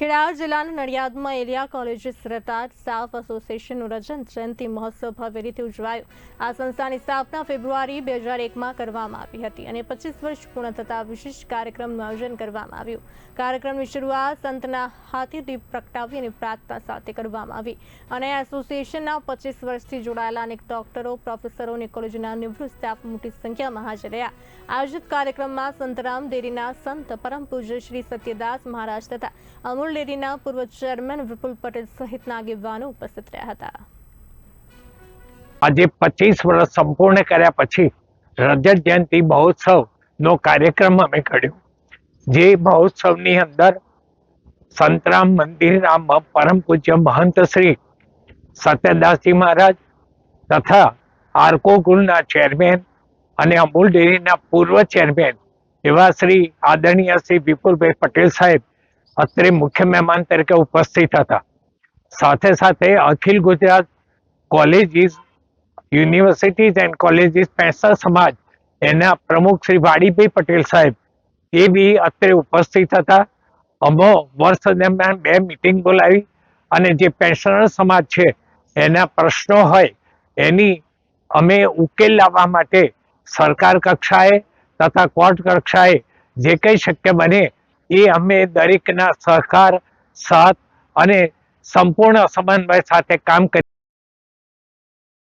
ખેડા જિલ્લાના નડિયાદમાં area colleges રટાર staff એસોસિએશનનું રજત જયંતિ મહોત્સવ ભવ્ય રીતે ઉજવાયો। આ સંસ્થાની સ્થાપના ફેબ્રુઆરી 2001માં કરવામાં આવી હતી અને 25 વર્ષ પૂર્ણ થતા વિશેષ કાર્યક્રમનું આયોજન કરવામાં આવ્યું। કાર્યક્રમની શરૂઆત સંતના હાથે દીપ પ્રગટાવી અને પ્રાર્થના સાથે કરવામાં આવી અને એસોસિએશનના 25 વર્ષથી જોડાયેલા અનેક ડોક્ટરો, પ્રોફેસરો અને કોલેજના નિવૃત્ત સ્ટાફ મોટી સંખ્યામાં હાજર રહ્યા। આયોજિત કાર્યક્રમમાં સંતરામ ડેરીના સંત પરમ પૂજ્ય શ્રી સત્યદાસ મહારાજ તથા અમૂલ ડેરીના પૂર્વ ચેરમેન વિપુલ પટેલ સહિતના આગેવાનો ઉપસ્થિત રહ્યા હતા। આજે 25 વર્ષ સંપૂર્ણ કર્યા પછી રજત જયંતિ મહોત્સવનો કાર્યક્રમ અમે કર્યો। જે મહોત્સવની અંદર સંતરામ મંદિરના પરમ પૂજ્ય મહંત શ્રી સત્યદાસજી મહારાજ તથા આર્કો ગુરુના ચેરમેન અને અમૂલ ડેરીના પૂર્વ ચેરમેન એવા શ્રી આદરણીય શ્રી વિપુલભાઈ પટેલ સાહેબ અત્રે મુખ્ય મહેમાન તરીકે ઉપસ્થિત હતા। સાથે સાથે Akhil Gujarat colleges, universities and colleges પેંસા સમાજ એના પ્રમુખ શ્રી વાડીભાઈ પટેલ સાહેબ એ બી અત્રે ઉપસ્થિત હતા। અમે વર્ષ દરમિયાન 2 મિટિંગ બોલાવી અને જે પેન્શનર સમાજ છે એના પ્રશ્નો હોય એની અમે ઉકેલ લાવવા માટે સરકાર કક્ષાએ તથા કોર્ટ કક્ષાએ જે કંઈ શક્ય બને એ અમે દરેકના સહકાર, સાથ અને સંપૂર્ણ સમન્વય સાથે કામ કરી